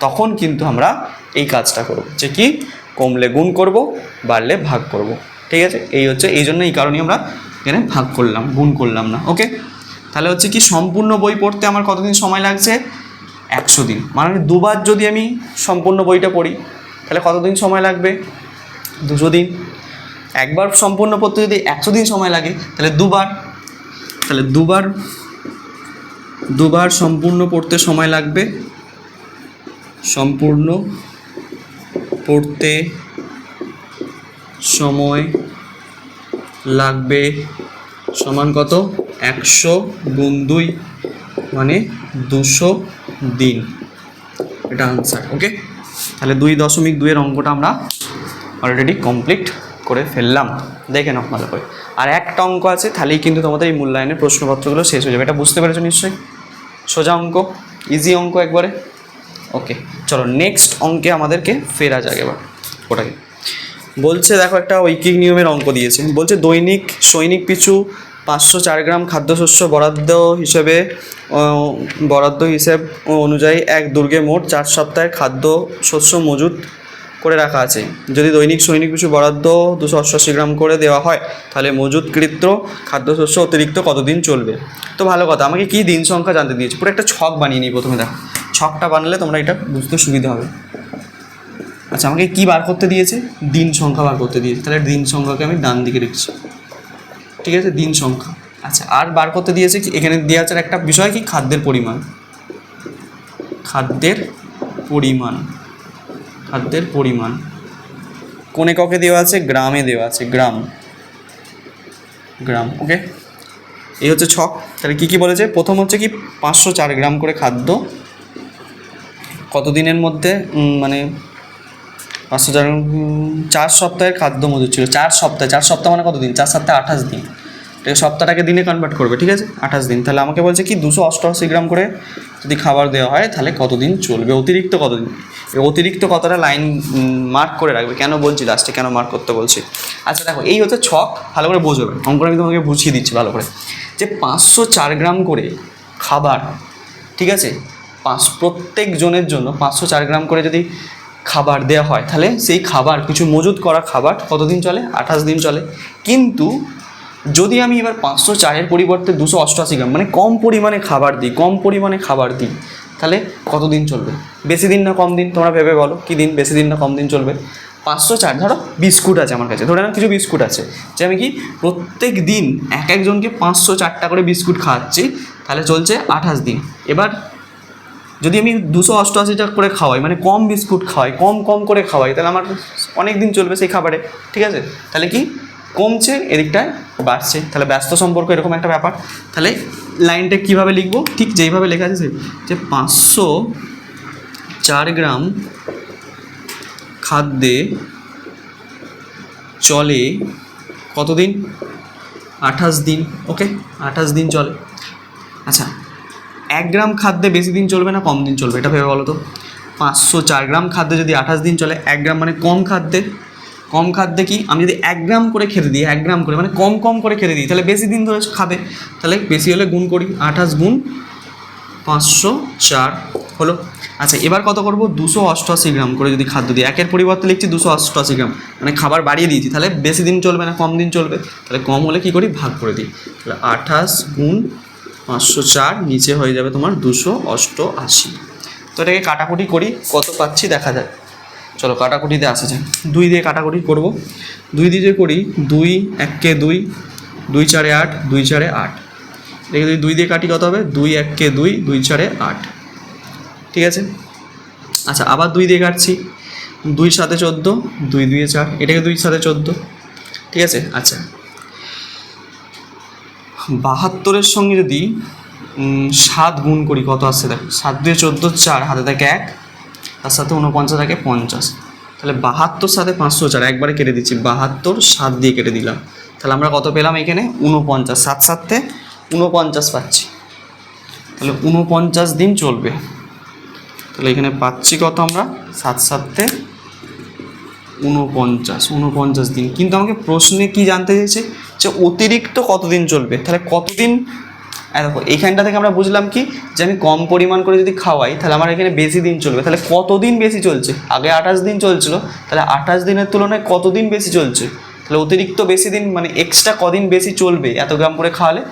তখন কিন্তু আমরা এই কাজটা করব, যে কি কমলে গুণ করব, বাড়লে ভাগ করব। ঠিক আছে, এই হচ্ছে, এই জন্য এই কারণেই আমরা এখানে ভাগ করলাম, গুণ করলাম না। ওকে, তাহলে হচ্ছে কি সম্পূর্ণ বই পড়তে আমার কতদিন সময় লাগছে? 100 দিন। মানে 2 বার যদি আমি সম্পূর্ণ বইটা পড়ি তাহলে কতদিন সময় লাগবে? 200 দিন। একবার সম্পূর্ণ পড়তে যদি 100 দিন সময় লাগে তাহলে 2 বার, তাহলে 2 বার সম্পূর্ণ পড়তে সময় লাগবে। সম্পূর্ণ পড়তে সময় লাগবে সমান কত? 100 গুণ 2 মানে 200 দিন। এটা আনসার। ওকে, তাহলে 2.2 অঙ্কটা আমরা অলরেডি কমপ্লিট করে ফেললাম। দেখে নাও ভালো করে, আর একটা অঙ্ক আছে, তাহলেই কিন্তু তোমাদের এই মূল্যায়নের প্রশ্নপত্রগুলো শেষ হয়ে যাবে। এটা বুঝতে পেরেছো নিশ্চয়ই? সোজা অঙ্ক, ইজি অঙ্ক একবারে। ওকে চলো নেক্সট অঙ্কে আমাদেরকে ফেরা যাক। এবার ওটাকে বলছে, দেখো একটা ঐকিক নিয়মের অঙ্ক দিয়েছে। বলছে দৈনিক সৈনিক পিছু 504 গ্রাম খাদ্যশস্য বরাদ্দ হিসেব অনুযায়ী এক দুর্গে মোট 4 সপ্তাহের খাদ্যশস্য মজুত করে রাখা আছে। যদি দৈনিক সৈনিক পিছু বরাদ্দ 288 গ্রাম করে দেওয়া হয় তাহলে মজুতকৃত খাদ্যশস্য অতিরিক্ত কতদিন চলবে? তো ভালো কথা, আমাকে কি দিন সংখ্যা জানতে দিয়েছে। পুরো একটা ছক বানিয়ে নিই প্রথমে। দেখো ছকটা বানালে তোমরা এটা বুঝতে সুবিধা হবে। আচ্ছা, আমাকে কি বার করতে দিয়েছে? দিন সংখ্যা বার করতে দিয়েছে। তাহলে দিন সংখ্যাকে আমি ডান দিকে লিখছি, ঠিক আছে, দিন সংখ্যা। আচ্ছা, আর বার করতে দিয়েছে কি, এখানে দেওয়া আছে একটা বিষয় কি, খাদ্যের পরিমাণ। খাদ্যের পরিমাণ, খাদ্যের পরিমাণ কোন এককে দেওয়া আছে? গ্রামে দেওয়া আছে, গ্রাম, গ্রাম। ওকে, এই হচ্ছে ছক। তাহলে কী কী বলেছে? প্রথম হচ্ছে কি 504 গ্রাম করে খাদ্য কত দিনের মধ্যে, মানে 504, 4 সপ্তাহের খাদ্য মজুদ ছিল। 4 সপ্তাহ, 4 সপ্তাহ মানে কত দিন? 4 সপ্তাহে 28 দিন। এই সপ্তাহটাকে দিনে কনভার্ট করবে, ঠিক আছে, 28 দিন। তাহলে আমাকে বলছে কি 288 গ্রাম করে যদি খাবার দেওয়া হয় তাহলে কতদিন চলবে, অতিরিক্ত কতদিন। এই অতিরিক্ত কতটা লাইন মার্ক করে রাখবে। কেন বলছি লাস্টে, কেন মার্ক করতে বলছি? আচ্ছা দেখো, এই হচ্ছে ছক, ভালো করে বোঝবে। অঙ্কটা আমি তোমাকে বুঝিয়ে দিচ্ছি ভালো করে, যে 504 গ্রাম করে খাবার, ঠিক আছে, প্রত্যেক জনের জন্য 504 গ্রাম করে যদি খাবার দেওয়া হয় তাহলে সেই খাবার, কিছু মজুত করা খাবার কতদিন চলে? 28 দিন চলে। কিন্তু যদি আমি এবার 504-এর পরিবর্তে 288 গ্রাম মানে কম পরিমাণে খাবার দিই, কম পরিমাণে খাবার দিই, তাহলে কতদিন চলবে? বেশি দিন না কম দিন? তোমরা ভেবে বলো, কী দিন বেশি দিন না কম দিন চলবে? 504, ধরো বিস্কুট আছে আমার কাছে, ধরে না কিছু বিস্কুট আছে, যে আমি কি প্রত্যেক দিন একজনকে 504টা করে বিস্কুট খাওয়াচ্ছি, তাহলে চলছে 28 দিন। এবার যদি আমি 288টা করে খাওয়াই, মানে কম বিস্কুট খাওয়াই, কম কম করে খাওয়াই, তাহলে আমার অনেক দিন চলবে সেই খাবারে, ঠিক আছে। তাহলে কি কমছে, এদিকটায় বাড়ছে, তাহলে ব্যস্ত সম্পর্ক এরকম একটা ব্যাপার। তাহলে লাইনটা কীভাবে লিখবো? ঠিক যেইভাবে লেখা আছে, যে 504 গ্রাম খাদ্যে চলে কতদিন? 28 দিন। ওকে, 28 দিন চলে। আচ্ছা, 1 গ্রাম খাদ্যে বেশি দিন চলবে না কম দিন চলবে, এটা ভেবে বলো তো। 504 গ্রাম খাদ্যে যদি 28 দিন চলে, 1 গ্রাম মানে কম খাদ্যে, কম খাদ্যে কি আমি যদি 1 গ্রাম করে খেতে দিই, 1 গ্রাম করে মানে কম কম করে খেতে দিই, তাহলে বেশি দিন ধরে খাবে। তাহলে বেশি হলে গুণ করি, 28 গুণ 504 হলো। আচ্ছা, এবার কত করব? 288 গ্রাম করে যদি খাদ্য দিই, একের পরিবর্তে লিখছি 288 গ্রাম, মানে খাবার বাড়িয়ে দিয়েছি, তাহলে বেশি দিন চলবে না কম দিন চলবে। তাহলে কম হলে কী করি? ভাগ করে দিই। তাহলে 28 গুণ 504, নিচে হয়ে যাবে তোমার 288। তো এটাকে কাটাকুটি করি, কত পাচ্ছি দেখা যায়। চলো কাটাকুটিতে আসা যায়। 2 দিয়ে কাটাকুটি করব। 2 দিয়ে করি, 2 1 2, 2 4 8, 2 4 8। দেখে যদি 2 দিয়ে কাটি কত হবে? 2 1 2, 2 4 8, ঠিক আছে। আচ্ছা, আবার 2 দিয়ে কাটছি, 2 7 14, 2 2 4, এটাকে 2 7 14, ঠিক আছে। আচ্ছা, 72-এর সঙ্গে যদি 7 গুণ করি কত আসছে দেখো, 7 2 14, 4, হাতে থাকে 1, তার সাথে 49 থাকে 50, তাহলে 72 সাথে 504 একবারে কেটে দিচ্ছি, 72 7 দিয়ে কেটে দিলাম, তাহলে আমরা কত পেলাম এখানে? 49, 7 7-তে 49 পাচ্ছি, তাহলে 49 দিন চলবে। তাহলে এখানে পাচ্ছি কত আমরা? 7 7-তে 49 দিন। কিন্তু আমাকে প্রশ্নে কি জানতে চেয়েছে? যে অতিরিক্ত কতদিন চলবে। তাহলে কতদিন, দেখো এইখানটা থেকে আমরা বুঝলাম কি, যে আমি কম পরিমাণ করে যদি খাওয়াই তাহলে আমার এখানে বেশি দিন চলবে। তাহলে কতদিন বেশি চলছে? আগে 28 দিন চলছিল, তাহলে 28 দিনের তুলনায় কতদিন বেশি চলছে? তাহলে অতিরিক্ত বেশি দিন মানে এক্সট্রা কদিন বেশি চলবে এত গ্রাম করে খাওয়ালে।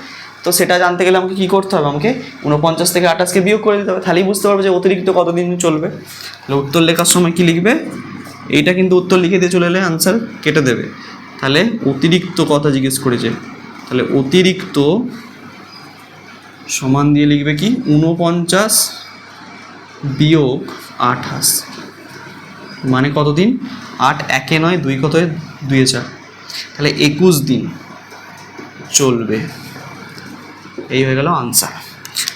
তো সেটা জানতে গেলে আমাকে কী করতে হবে? আমাকে 49 থেকে 28কে বিয়োগ করে দিতে হবে, তাহলেই বুঝতে পারবে যে অতিরিক্ত কতদিন চলবে। তাহলে উত্তর লেখার সময় কি লিখবে? এইটা কিন্তু উত্তর লিখে দিয়ে চলে এলে আনসার কেটে দেবে। তাহলে অতিরিক্ত কথা জিজ্ঞেস করেছে, তাহলে অতিরিক্ত সমান দিয়ে লিখবে কি? 49 বিয়োগ 28 মানে কতদিন? 8 1 9, 2 কত? 2 4, তাহলে 21 দিন চলবে। এই হয়ে গেল আনসার।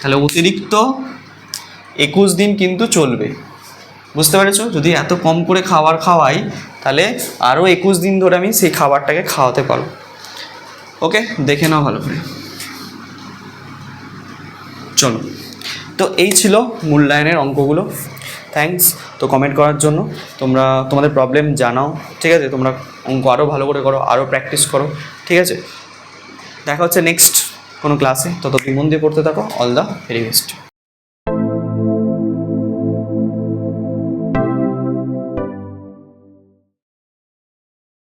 তাহলে অতিরিক্ত 21 দিন কিন্তু চলবে, বুঝতে পেরেছো? যদি এত কম করে খাওয়াই তাহলে আরও 21 দিন ধরে আমি সেই খাবারটাকে খাওয়াতে পারবো। ওকে, দেখে নাও ভালো করে। চলো, তো এই ছিল মূল্যায়নের অঙ্কগুলো। থ্যাঙ্কস তো কমেন্ট করার জন্য। তোমরা তোমাদের প্রবলেম জানাও, ঠিক আছে। তোমরা অঙ্ক আরও ভালো করে করো, আরও প্র্যাকটিস করো, ঠিক আছে। দেখা হচ্ছে নেক্সট কোনো ক্লাসে, ততদিন মন দিয়ে পড়তে থাকো। All the very best.